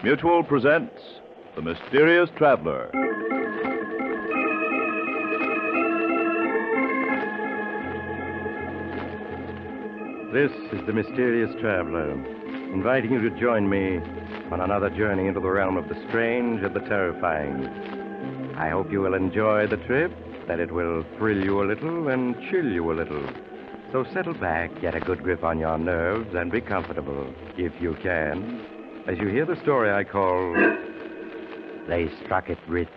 Mutual presents The Mysterious Traveler. This is The Mysterious Traveler, inviting you to join me on another journey into the realm of the strange and the terrifying. I hope you will enjoy the trip, that it will thrill you a little and chill you a little. So settle back, get a good grip on your nerves, and be comfortable, if you can, as you hear the story I call They Struck It Rich.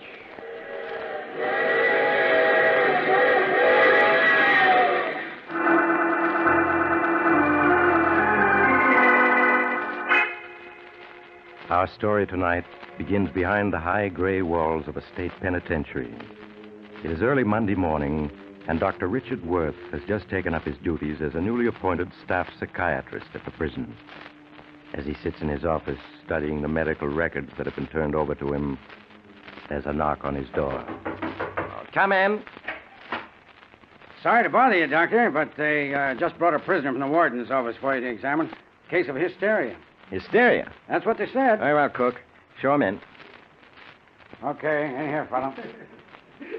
Our story tonight begins behind the high gray walls of a state penitentiary. It is early Monday morning, and Dr. Richard Worth has just taken up his duties as a newly appointed staff psychiatrist at the prison. As he sits in his office studying the medical records that have been turned over to him, there's a knock on his door. Come in. Sorry to bother you, Doctor, but they just brought a prisoner from the warden's office for you to examine. Case of hysteria. Hysteria? That's what they said. Very well, Cook. Show him in. Okay, in here, fellow.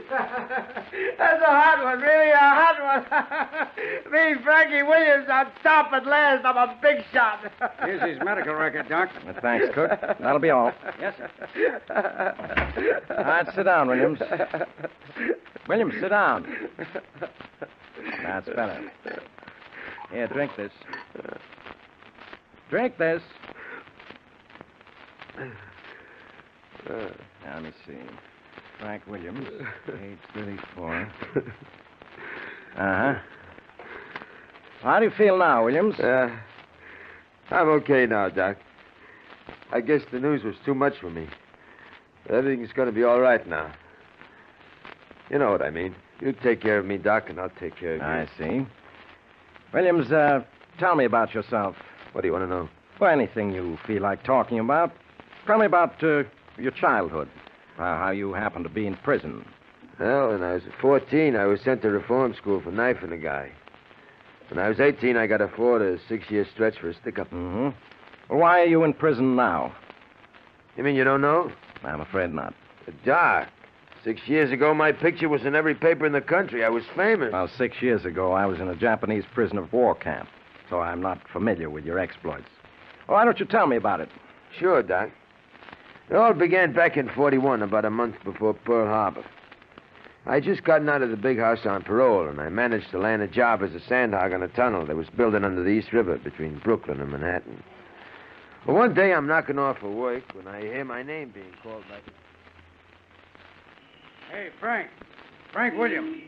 That's a hot one, really a hot one. Me, Frankie Williams, on top at last. I'm a big shot. Here's his medical record, Doc. Well, thanks, Cook. That'll be all. Yes, sir. All right, sit down, Williams. Williams, sit down. That's better. Here, drink this. Drink this. Now, let me see. Frank Williams, age 34. Uh-huh. How do you feel now, Williams? I'm okay now, Doc. I guess the news was too much for me. Everything's going to be all right now. You know what I mean. You take care of me, Doc, and I'll take care of you. I see. Williams, tell me about yourself. What do you want to know? Well, anything you feel like talking about. Tell me about your childhood. How you happened to be in prison. Well, when I was 14, I was sent to reform school for knifing a guy. When I was 18, I got a 4 to 6 year stretch for a stick-up. Mm-hmm. Well, why are you in prison now? You mean you don't know? I'm afraid not. Doc, 6 years ago, my picture was in every paper in the country. I was famous. Well, 6 years ago, I was in a Japanese prisoner of war camp, so I'm not familiar with your exploits. Well, why don't you tell me about it? Sure, Doc. It all began back in 41, about a month before Pearl Harbor. I just gotten out of the big house on parole, and I managed to land a job as a sandhog on a tunnel that was building under the East River between Brooklyn and Manhattan. Well, one day I'm knocking off for work when I hear my name being called by... Hey, Frank. Frank Williams.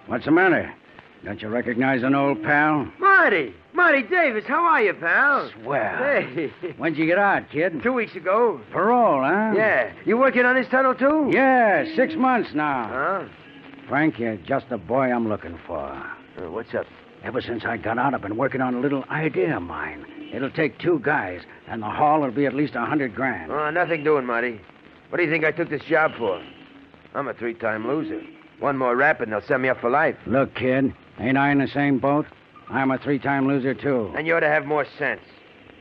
What's the matter? Don't you recognize an old pal? Marty! Marty Davis, how are you, pal? Swell. Hey. When'd you get out, kid? 2 weeks ago. Parole, huh? Yeah. You working on this tunnel, too? Yeah, 6 months now. Huh? Frank, you're just the boy I'm looking for. What's up? Ever since I got out, I've been working on a little idea of mine. It'll take 2 guys, and the haul will be at least $100,000. Oh, nothing doing, Marty. What do you think I took this job for? I'm a 3-time loser. One more rap and they'll send me up for life. Look, kid, ain't I in the same boat? I'm a 3-time loser, too. And you ought to have more sense.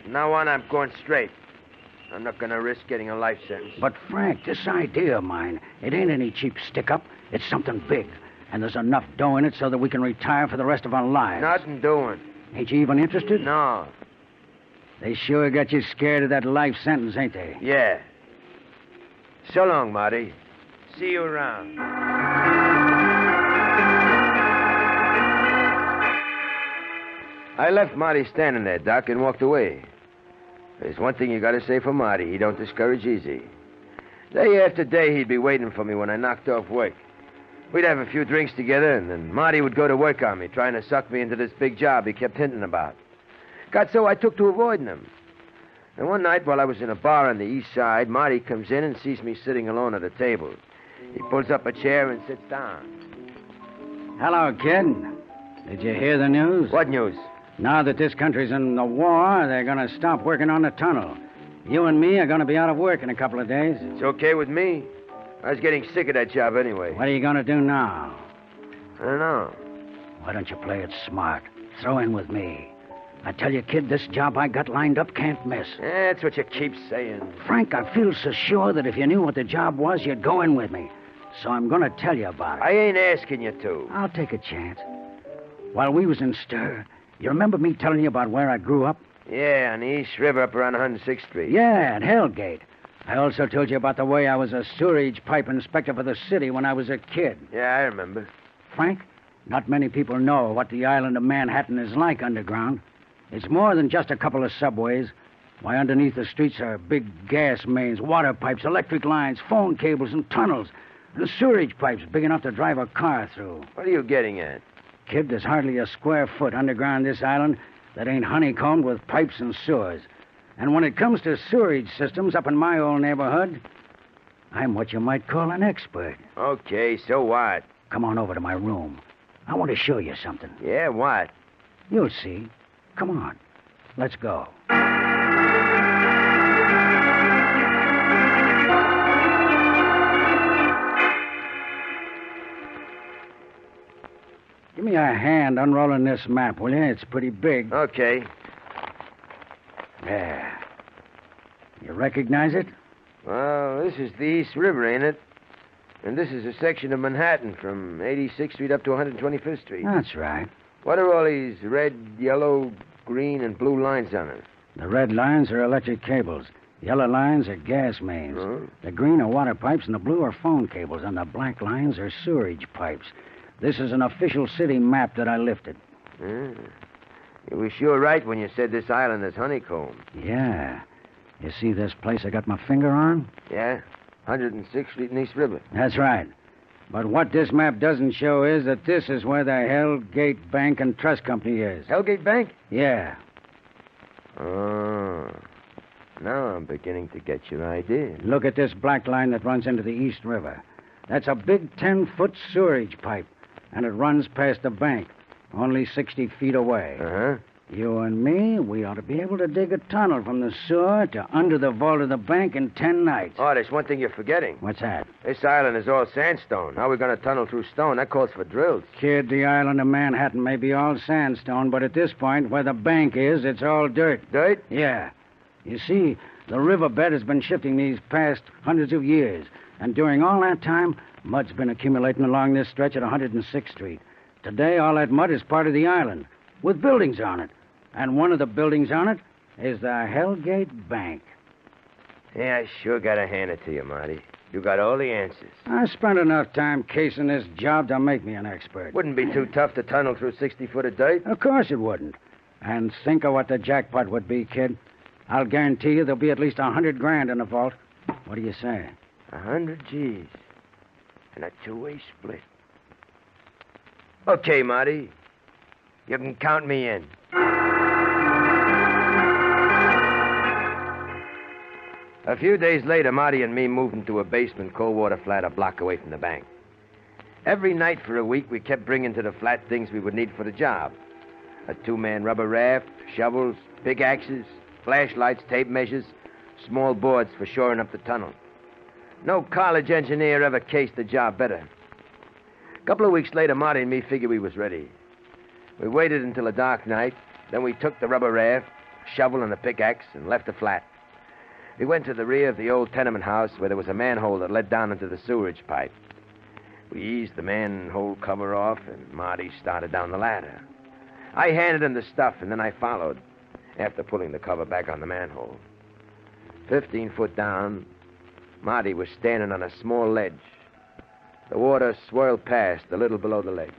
From now on, I'm going straight. I'm not going to risk getting a life sentence. But, Frank, this idea of mine, it ain't any cheap stick-up. It's something big. And there's enough dough in it so that we can retire for the rest of our lives. Nothing doing. Ain't you even interested? No. They sure got you scared of that life sentence, ain't they? Yeah. So long, Marty. See you around. I left Marty standing there, Doc, and walked away. There's one thing you gotta say for Marty. He don't discourage easy. Day after day, he'd be waiting for me when I knocked off work. We'd have a few drinks together, and then Marty would go to work on me, trying to suck me into this big job he kept hinting about. Got so I took to avoiding him. And one night while I was in a bar on the east side, Marty comes in and sees me sitting alone at a table. He pulls up a chair and sits down. Hello, kid. Did you hear the news? What news? Now that this country's in the war, they're going to stop working on the tunnel. You and me are going to be out of work in a couple of days. It's okay with me. I was getting sick of that job anyway. What are you going to do now? I don't know. Why don't you play it smart? Throw in with me. I tell you, kid, this job I got lined up can't miss. That's what you keep saying. Frank, I feel so sure that if you knew what the job was, you'd go in with me. So I'm going to tell you about it. I ain't asking you to. I'll take a chance. While we was in stir, you remember me telling you about where I grew up? Yeah, on the East River up around 106th Street. Yeah, at Hellgate. I also told you about the way I was a sewerage pipe inspector for the city when I was a kid. Yeah, I remember. Frank, not many people know what the island of Manhattan is like underground. It's more than just a couple of subways. Why, underneath the streets are big gas mains, water pipes, electric lines, phone cables, and tunnels, and sewerage pipes big enough to drive a car through. What are you getting at? Kid, there's hardly a square foot underground this island that ain't honeycombed with pipes and sewers. And when it comes to sewerage systems up in my old neighborhood, I'm what you might call an expert. Okay, so what? Come on over to my room. I want to show you something. Yeah, what? You'll see. Come on. Let's go. Give me a hand unrolling this map, will you? It's pretty big. Okay. There. You recognize it? Well, this is the East River, ain't it? And this is a section of Manhattan from 86th Street up to 125th Street. That's right. What are all these red, yellow, green, and blue lines on it? The red lines are electric cables. Yellow lines are gas mains. Huh? The green are water pipes, and the blue are phone cables, and the black lines are sewerage pipes. This is an official city map that I lifted. You were sure right when you said this island is honeycomb. Yeah. You see this place I got my finger on? Yeah? 106th Street and East River. That's right. But what this map doesn't show is that this is where the Hellgate Bank and Trust Company is. Hellgate Bank? Yeah. Oh. Now I'm beginning to get your idea. Look at this black line that runs into the East River. That's a big 10-foot sewerage pipe, and it runs past the bank, only 60 feet away. Uh-huh. You and me, we ought to be able to dig a tunnel from the sewer to under the vault of the bank in 10 nights. Oh, there's one thing you're forgetting. What's that? This island is all sandstone. How are we going to tunnel through stone? That calls for drills. Kid, the island of Manhattan may be all sandstone, but at this point, where the bank is, it's all dirt. Dirt? Yeah. You see, the riverbed has been shifting these past hundreds of years, and during all that time, mud's been accumulating along this stretch at 106th Street. Today, all that mud is part of the island, with buildings on it. And one of the buildings on it is the Hellgate Bank. Yeah, I sure gotta hand it to you, Marty. You got all the answers. I spent enough time casing this job to make me an expert. Wouldn't be too tough to tunnel through 60 foot of dirt. Of course it wouldn't. And think of what the jackpot would be, kid. I'll guarantee you there'll be at least $100,000 in the vault. What do you say? 100 G's. And a two-way split. Okay, Marty. You can count me in. A few days later, Marty and me moved into a basement cold water flat a block away from the bank. Every night for a week, we kept bringing to the flat things we would need for the job. A two-man rubber raft, shovels, pickaxes, flashlights, tape measures, small boards for shoring up the tunnel. No college engineer ever cased the job better. A couple of weeks later, Marty and me figured we was ready. We waited until a dark night, then we took the rubber raft, shovel, and the pickaxe and left the flat. We went to the rear of the old tenement house where there was a manhole that led down into the sewerage pipe. We eased the manhole cover off, and Marty started down the ladder. I handed him the stuff, and then I followed, after pulling the cover back on the manhole. 15 foot down, Marty was standing on a small ledge. The water swirled past a little below the ledge.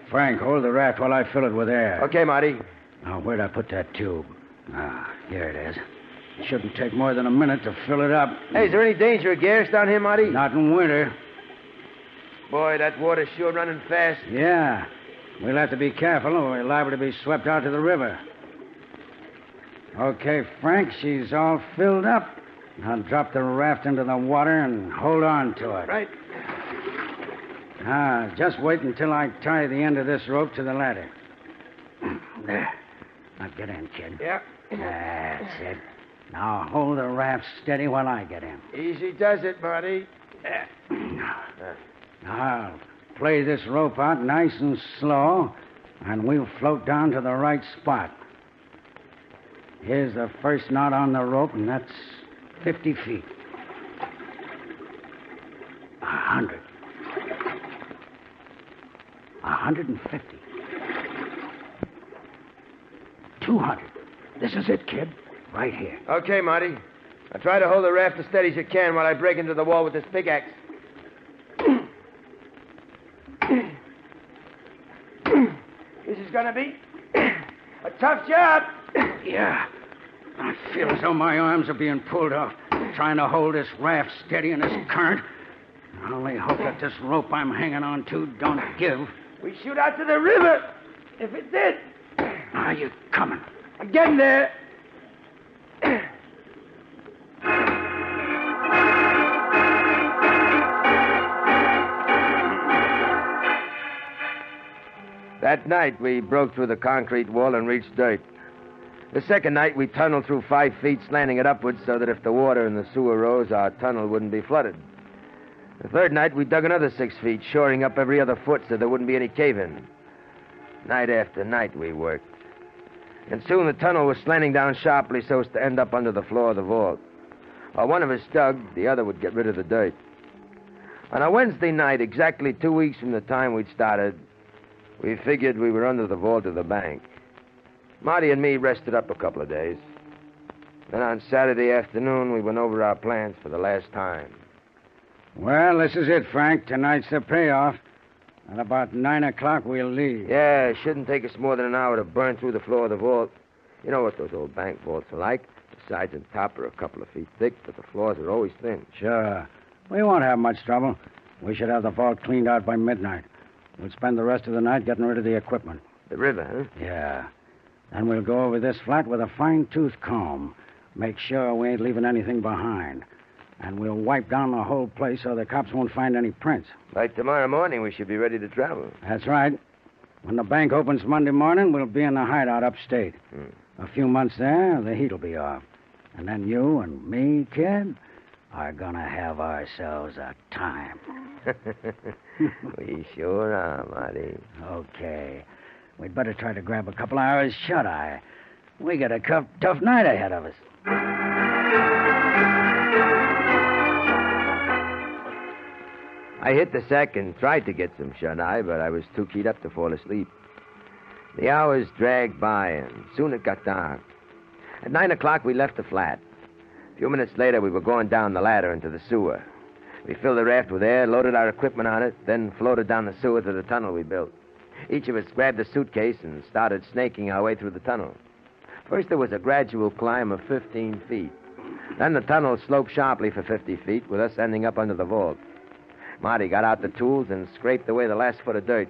Frank, hold the raft while I fill it with air. Okay, Marty. Now, where'd I put that tube? Ah, here it is. It shouldn't take more than a minute to fill it up. Hey, is there any danger of gas down here, Marty? Not in winter. Boy, that water's sure running fast. Yeah. We'll have to be careful or we're liable to be swept out to the river. Okay, Frank, she's all filled up. Now drop the raft into the water and hold on to it. Right. Now, just wait until I tie the end of this rope to the ladder. There. Now get in, kid. Yeah. That's it. Now hold the raft steady while I get in. Easy does it, Marty. Now I'll play this rope out nice and slow, and we'll float down to the right spot. Here's the first knot on the rope, and that's 50 feet. 100. 150. 200. This is it, kid. Right here. Okay, Marty. Now try to hold the raft as steady as you can while I break into the wall with this pickaxe. This is gonna be a tough job. Yeah. I feel as though my arms are being pulled off, trying to hold this raft steady in this current. I only hope that this rope I'm hanging on to don't give. We shoot out to the river. If it did. Are you coming? I'm getting there. That night, we broke through the concrete wall and reached dirt. The second night, we tunneled through 5 feet, slanting it upwards so that if the water in the sewer rose, our tunnel wouldn't be flooded. The third night, we dug another 6 feet, shoring up every other foot so there wouldn't be any cave-in. Night after night, we worked. And soon the tunnel was slanting down sharply so as to end up under the floor of the vault. While one of us dug, the other would get rid of the dirt. On a Wednesday night, exactly 2 weeks from the time we'd started, we figured we were under the vault of the bank. Marty and me rested up a couple of days. Then on Saturday afternoon, we went over our plans for the last time. Well, this is it, Frank. Tonight's the payoff. At about 9 o'clock, we'll leave. Yeah, it shouldn't take us more than an hour to burn through the floor of the vault. You know what those old bank vaults are like. The sides and top are a couple of feet thick, but the floors are always thin. Sure. We won't have much trouble. We should have the vault cleaned out by midnight. We'll spend the rest of the night getting rid of the equipment. The river, huh? Yeah. Then we'll go over this flat with a fine-tooth comb. Make sure we ain't leaving anything behind. And we'll wipe down the whole place so the cops won't find any prints. By tomorrow morning, we should be ready to travel. That's right. When the bank opens Monday morning, we'll be in the hideout upstate. A few months there, the heat'll be off. And then you and me, kid, are gonna have ourselves a time. We sure are, Marty. Okay. We'd better try to grab a couple hours shut-eye. We got a tough night ahead of us. I hit the sack and tried to get some shut-eye, but I was too keyed up to fall asleep. The hours dragged by, and soon it got dark. At 9 o'clock, we left the flat. A few minutes later, we were going down the ladder into the sewer. We filled the raft with air, loaded our equipment on it, then floated down the sewer to the tunnel we built. Each of us grabbed a suitcase and started snaking our way through the tunnel. First, there was a gradual climb of 15 feet. Then the tunnel sloped sharply for 50 feet, with us ending up under the vault. Marty got out the tools and scraped away the last foot of dirt,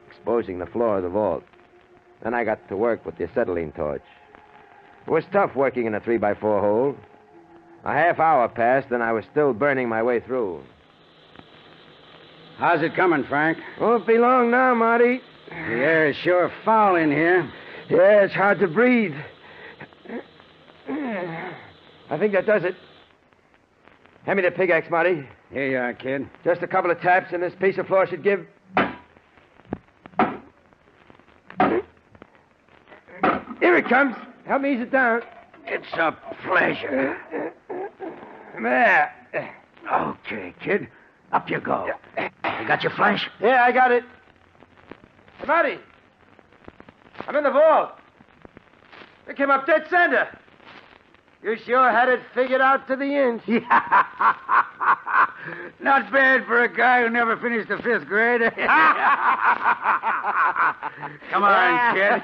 exposing the floor of the vault. Then I got to work with the acetylene torch. It was tough working in a 3x4 hole. A half hour passed, and I was still burning my way through. How's it coming, Frank? Won't be long now, Marty. The air is sure foul in here. Yeah, it's hard to breathe. I think that does it. Hand me the pickaxe, Marty. Here you are, kid. Just a couple of taps, and this piece of floor should give. Here it comes. Help me ease it down. It's a pleasure. There. Okay, kid. Up you go. You got your flash? Yeah, I got it. Hey, Marty. I'm in the vault. It came up dead center. You sure had it figured out to the inch. Not bad for a guy who never finished the 5th grade. Come on, kid.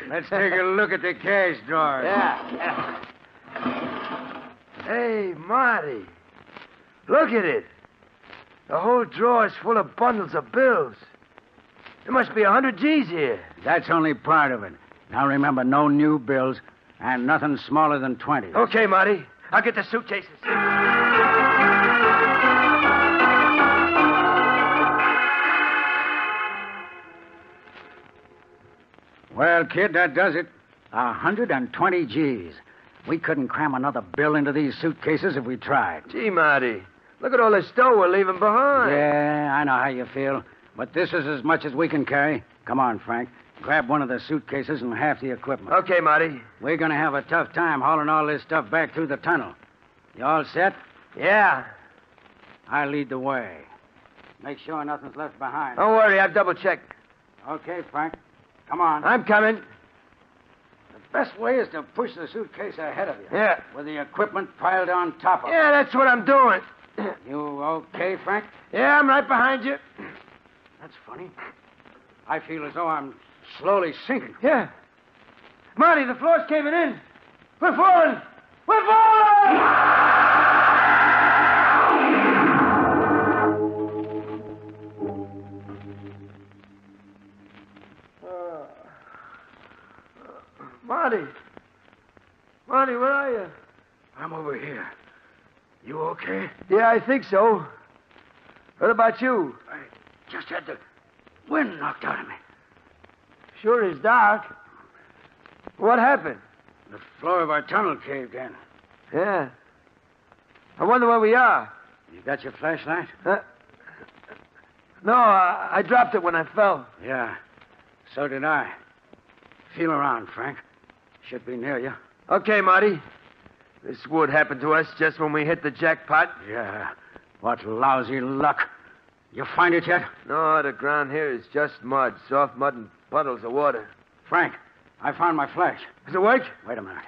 Let's take a look at the cash drawer. Yeah. Hey, Marty. Look at it. The whole drawer is full of bundles of bills. There must be 100 G's here. That's only part of it. Now remember, no new bills, And nothing smaller than 20. Okay, Marty. I'll get the suitcases. Well, kid, that does it. 120 G's. We couldn't cram another bill into these suitcases if we tried. Gee, Marty. Look at all the dough we're leaving behind. Yeah, I know how you feel. But this is as much as we can carry. Come on, Frank. Grab one of the suitcases and half the equipment. Okay, Marty. We're going to have a tough time hauling all this stuff back through the tunnel. You all set? Yeah. I'll lead the way. Make sure nothing's left behind. Don't worry, I've double-checked. Okay, Frank. Come on. I'm coming. The best way is to push the suitcase ahead of you. Yeah. With the equipment piled on top of it. Yeah, that's what I'm doing. You okay, Frank? Yeah, I'm right behind you. That's funny. I feel as though I'm slowly sinking. Yeah. Marty, the floor's caving in. We're falling. We're falling! Marty. Marty, where are you? I'm over here. You okay? Yeah, I think so. What about you? I just had the wind knocked out of me. Sure is dark. What happened? The floor of our tunnel caved in. Yeah. I wonder where we are. You got your flashlight? No, I dropped it when I fell. Yeah, so did I. Feel around, Frank. Should be near you. Okay, Marty. This would happen to us just when we hit the jackpot. Yeah. What lousy luck. You find it yet? No, the ground here is just mud. Soft mud and puddles of water. Frank, I found my flash. Does it work? Wait a minute.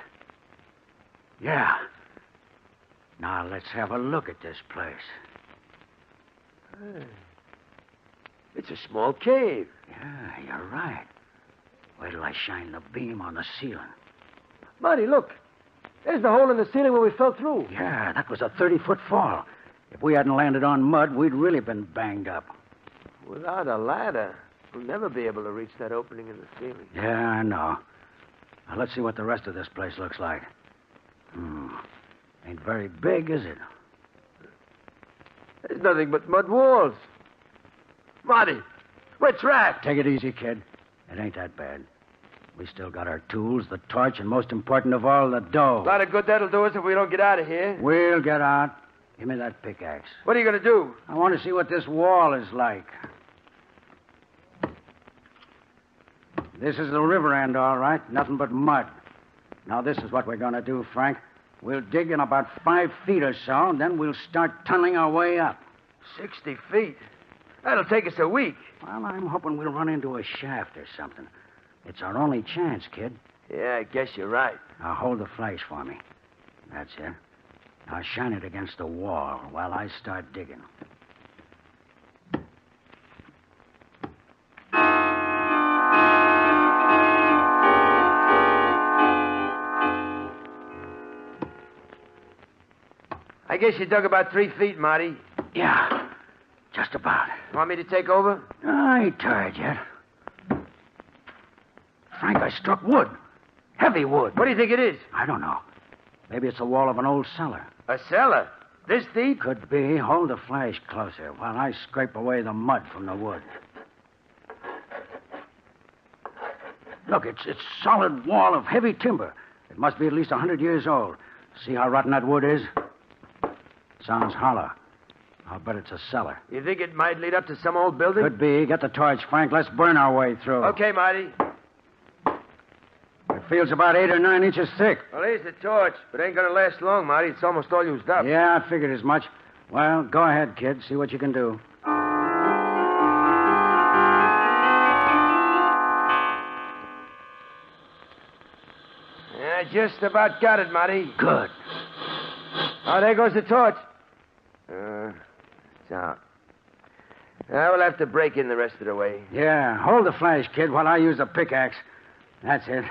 Yeah. Now let's have a look at this place. It's a small cave. Yeah, you're right. Wait till I shine the beam on the ceiling. Marty, look. There's the hole in the ceiling where we fell through. Yeah, that was a 30-foot fall. If we hadn't landed on mud, we'd really been banged up. Without a ladder, we'll never be able to reach that opening in the ceiling. Yeah, I know. Now, let's see what the rest of this place looks like. Ain't very big, is it? There's nothing but mud walls. Marty, we're trapped. Take it easy, kid. It ain't that bad. We still got our tools, the torch, and most important of all, the dough. A lot of good that'll do us if we don't get out of here. We'll get out. Give me that pickaxe. What are you going to do? I want to see what this wall is like. This is the river end, all right. Nothing but mud. Now, this is what we're going to do, Frank. We'll dig in about 5 feet or so, and then we'll start tunneling our way up. 60 feet. That'll take us a week. Well, I'm hoping we'll run into a shaft or something. It's our only chance, kid. Yeah, I guess you're right. Now, hold the flash for me. That's it. Now, shine it against the wall while I start digging. I guess you dug about 3 feet, Marty. Yeah, just about. Want me to take over? I ain't tired yet. Frank, I struck wood. Heavy wood. What do you think it is? I don't know. Maybe it's the wall of an old cellar. A cellar? This deep? Could be. Hold the flash closer while I scrape away the mud from the wood. Look, it's solid wall of heavy timber. It must be at least 100 years old. See how rotten that wood is? Sounds hollow. I'll bet it's a cellar. You think it might lead up to some old building? Could be. Get the torch, Frank. Let's burn our way through. Okay, Marty. It feels about 8 or 9 inches thick. Well, here's the torch, but it ain't gonna last long, Marty. It's almost all used up. Yeah, I figured as much. Well, go ahead, kid. See what you can do. Yeah, just about got it, Marty. Good. Oh, there goes the torch. It's out. Now we'll have to break in the rest of the way. Yeah, hold the flash, kid, while I use the pickaxe. That's it.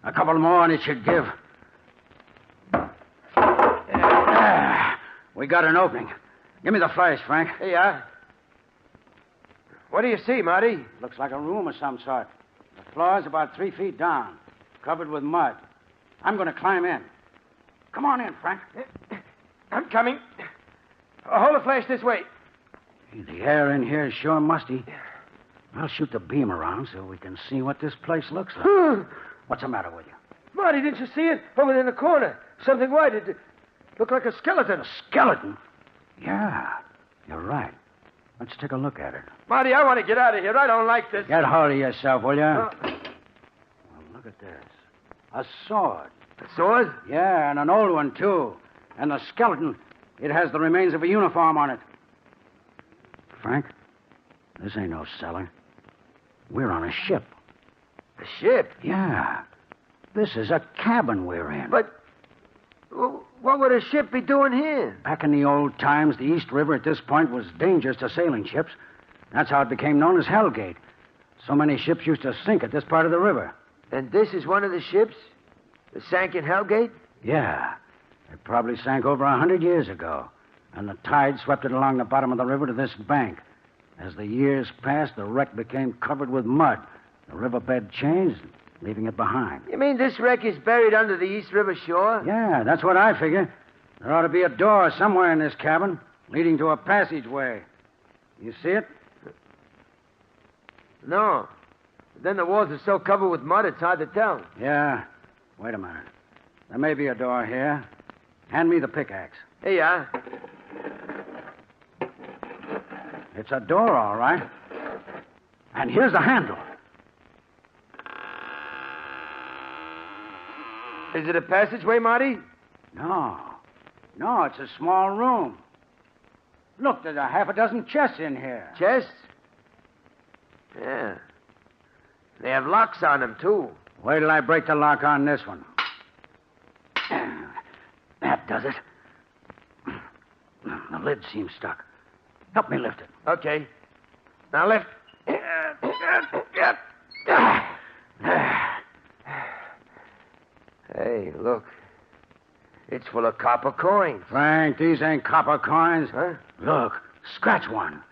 A couple more and it should give. We got an opening. Give me the flash, Frank. Here you are. What do you see, Marty? Looks like a room of some sort. The floor's about 3 feet down, covered with mud. I'm going to climb in. Come on in, Frank. I'm coming. Hold the flash this way. The air in here is sure musty. I'll shoot the beam around so we can see what this place looks like. What's the matter with you? Marty, didn't you see it? Over in the corner. Something white. It looked like a skeleton. A skeleton? Yeah, you're right. Let's take a look at it. Marty, I want to get out of here. I don't like this. Get hold of yourself, will you? Well, look at this. A sword. A sword? Yeah, and an old one, too. And the skeleton, it has the remains of a uniform on it. Frank, this ain't no cellar. We're on a ship. A ship? Yeah. This is a cabin we're in. But what would a ship be doing here? Back in the old times, the East River at this point was dangerous to sailing ships. That's how it became known as Hellgate. So many ships used to sink at this part of the river. And this is one of the ships that sank in Hellgate? Yeah. It probably sank over 100 years ago. And the tide swept it along the bottom of the river to this bank. As the years passed, the wreck became covered with mud. The riverbed changed, leaving it behind. You mean this wreck is buried under the East River shore? Yeah, that's what I figure. There ought to be a door somewhere in this cabin, leading to a passageway. You see it? No. Then the walls are so covered with mud, it's hard to tell. Yeah. Wait a minute. There may be a door here. Hand me the pickaxe. Here you are. It's a door, all right. And here's the handle. Is it a passageway, Marty? No. No, it's a small room. Look, there's a half a dozen chests in here. Chests? Yeah. They have locks on them, too. Wait till I break the lock on this one. That does it. The lid seems stuck. Help me lift it. Okay. Now lift. Hey, look. It's full of copper coins. Frank, these ain't copper coins. Huh? Look, scratch one.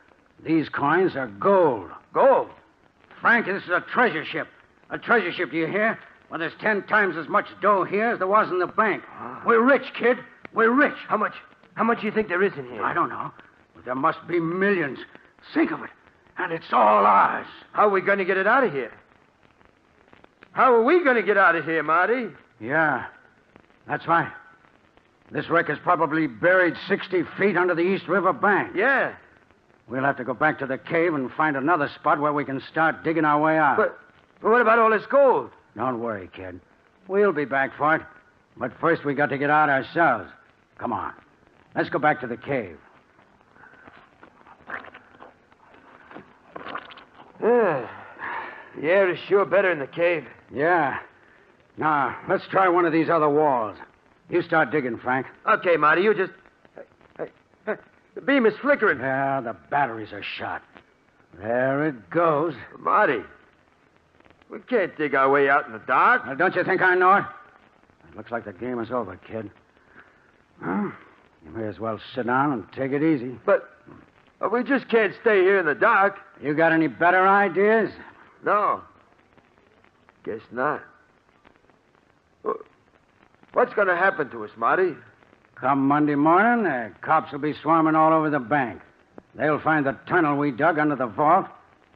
These coins are gold. Gold? Frank, this is a treasure ship. A treasure ship, do you hear? Well, there's 10 times as much dough here as there was in the bank. We're rich, kid. We're rich. How much do you think there is in here? I don't know. But there must be millions. Think of it. And it's all ours. How are we going to get it out of here? How are we going to get out of here, Marty? Yeah, that's right. This wreck is probably buried 60 feet under the East River bank. Yeah. We'll have to go back to the cave and find another spot where we can start digging our way out. But what about all this gold? Don't worry, kid. We'll be back for it. But first we got to get out ourselves. Come on. Let's go back to the cave. Yeah. The air is sure better in the cave. Yeah. Now, let's try one of these other walls. You start digging, Frank. Okay, Marty, you just... Hey, the beam is flickering. Yeah, the batteries are shot. There it goes. Marty, we can't dig our way out in the dark. Well, don't you think I know it? It looks like the game is over, kid. Well, you may as well sit down and take it easy. But we just can't stay here in the dark. You got any better ideas? No. Guess not. What's going to happen to us, Marty? Come Monday morning, the cops will be swarming all over the bank. They'll find the tunnel we dug under the vault.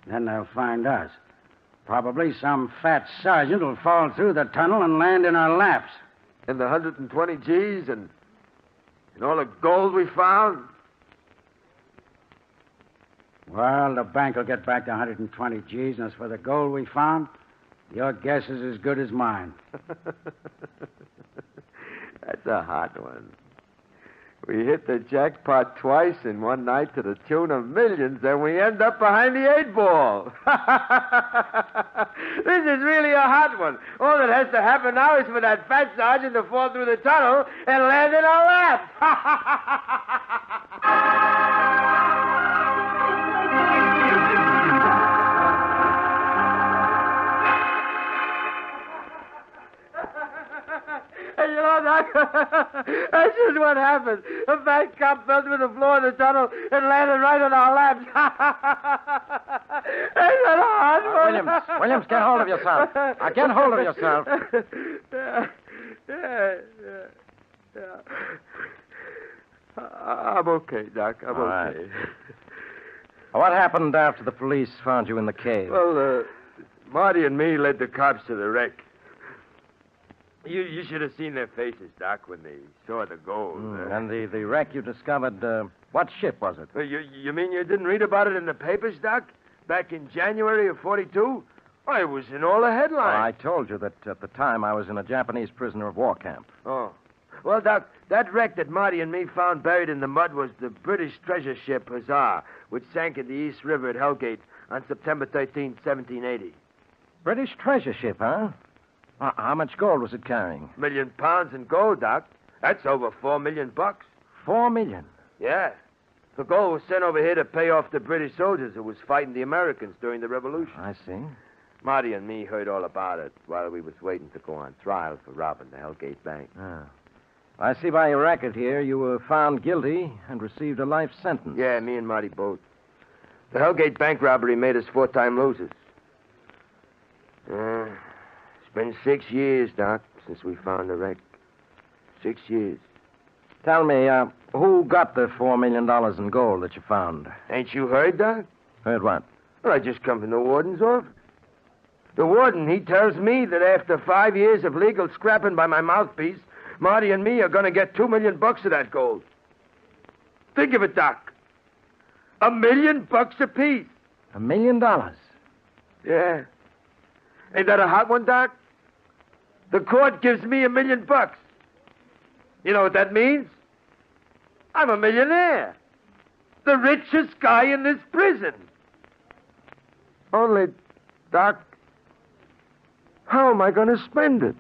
Then they'll find us. Probably some fat sergeant will fall through the tunnel and land in our laps. And the 120 G's and all the gold we found? Well, the bank will get back the 120 G's, and as for the gold we found, your guess is as good as mine. That's a hot one. We hit the jackpot twice in one night to the tune of millions, and we end up behind the 8-ball. This is really a hot one. All that has to happen now is for that fat sergeant to fall through the tunnel and land in our lap. You know, Doc, I is what happened. A fat cop fell through the floor of the tunnel and landed right on our laps. Ain't that a hard one? Williams, get hold of yourself. Get hold of yourself. Yeah. I'm okay, Doc. I'm All right. okay. What happened after the police found you in the cave? Well, Marty and me led the cops to the wreck. You should have seen their faces, Doc, when they saw the gold. And the wreck you discovered, what ship was it? You mean you didn't read about it in the papers, Doc? Back in January of 42? Oh, it was in all the headlines. I told you that at the time I was in a Japanese prisoner of war camp. Oh. Well, Doc, that wreck that Marty and me found buried in the mud was the British treasure ship Hussar, which sank in the East River at Hellgate on September 13, 1780. British treasure ship, huh? How much gold was it carrying? £1 million in gold, Doc. That's over $4 million. $4 million. Yeah. The gold was sent over here to pay off the British soldiers who was fighting the Americans during the Revolution. I see. Marty and me heard all about it while we was waiting to go on trial for robbing the Hellgate Bank. Ah. I see by your record here you were found guilty and received a life sentence. Yeah, me and Marty both. The Hellgate Bank robbery made us 4-time losers. It's been 6 years, Doc, since we found the wreck. 6 years. Tell me, who got the $4 million in gold that you found? Ain't you heard, Doc? Heard what? Well, I just come from the warden's office. The warden, he tells me that after 5 years of legal scrapping by my mouthpiece, Marty and me are going to get $2 million of that gold. Think of it, Doc. $1 million apiece. $1 million? Yeah. Ain't that a hot one, Doc? The court gives me $1 million. You know what that means? I'm a millionaire. The richest guy in this prison. Only, Doc, how am I going to spend it?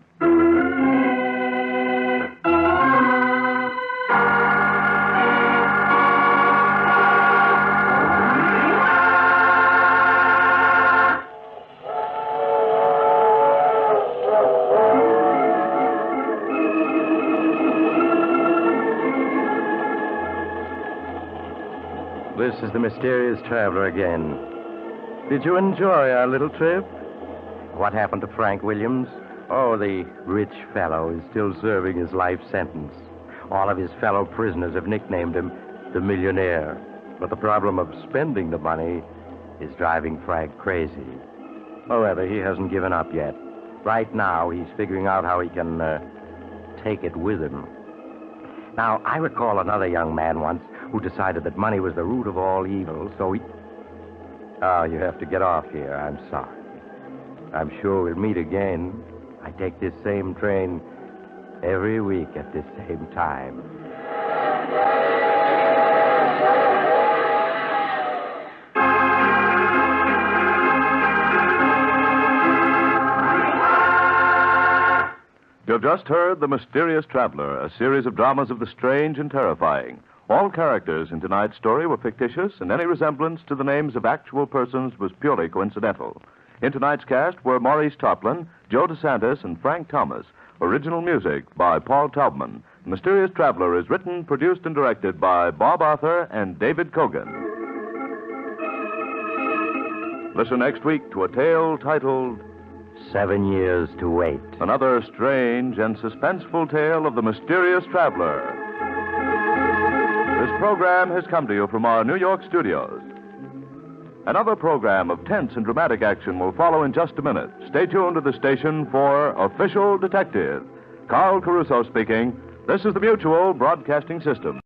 This is the mysterious traveler again. Did you enjoy our little trip? What happened to Frank Williams? Oh, the rich fellow is still serving his life sentence. All of his fellow prisoners have nicknamed him the millionaire. But the problem of spending the money is driving Frank crazy. However, he hasn't given up yet. Right now, he's figuring out how he can take it with him. Now, I recall another young man once who decided that money was the root of all evil, so he... Oh, you have to get off here. I'm sorry. I'm sure we'll meet again. I take this same train every week at this same time. You've just heard The Mysterious Traveler, a series of dramas of the strange and terrifying. All characters in tonight's story were fictitious, and any resemblance to the names of actual persons was purely coincidental. In tonight's cast were Maurice Tarplin, Joe DeSantis, and Frank Thomas. Original music by Paul Taubman. The Mysterious Traveler is written, produced, and directed by Bob Arthur and David Kogan. Listen next week to a tale titled 7 years to wait. Another strange and suspenseful tale of the mysterious traveler. This program has come to you from our New York studios. Another program of tense and dramatic action will follow in just a minute. Stay tuned to the station for Official Detective. Carl Caruso speaking. This is the Mutual Broadcasting System.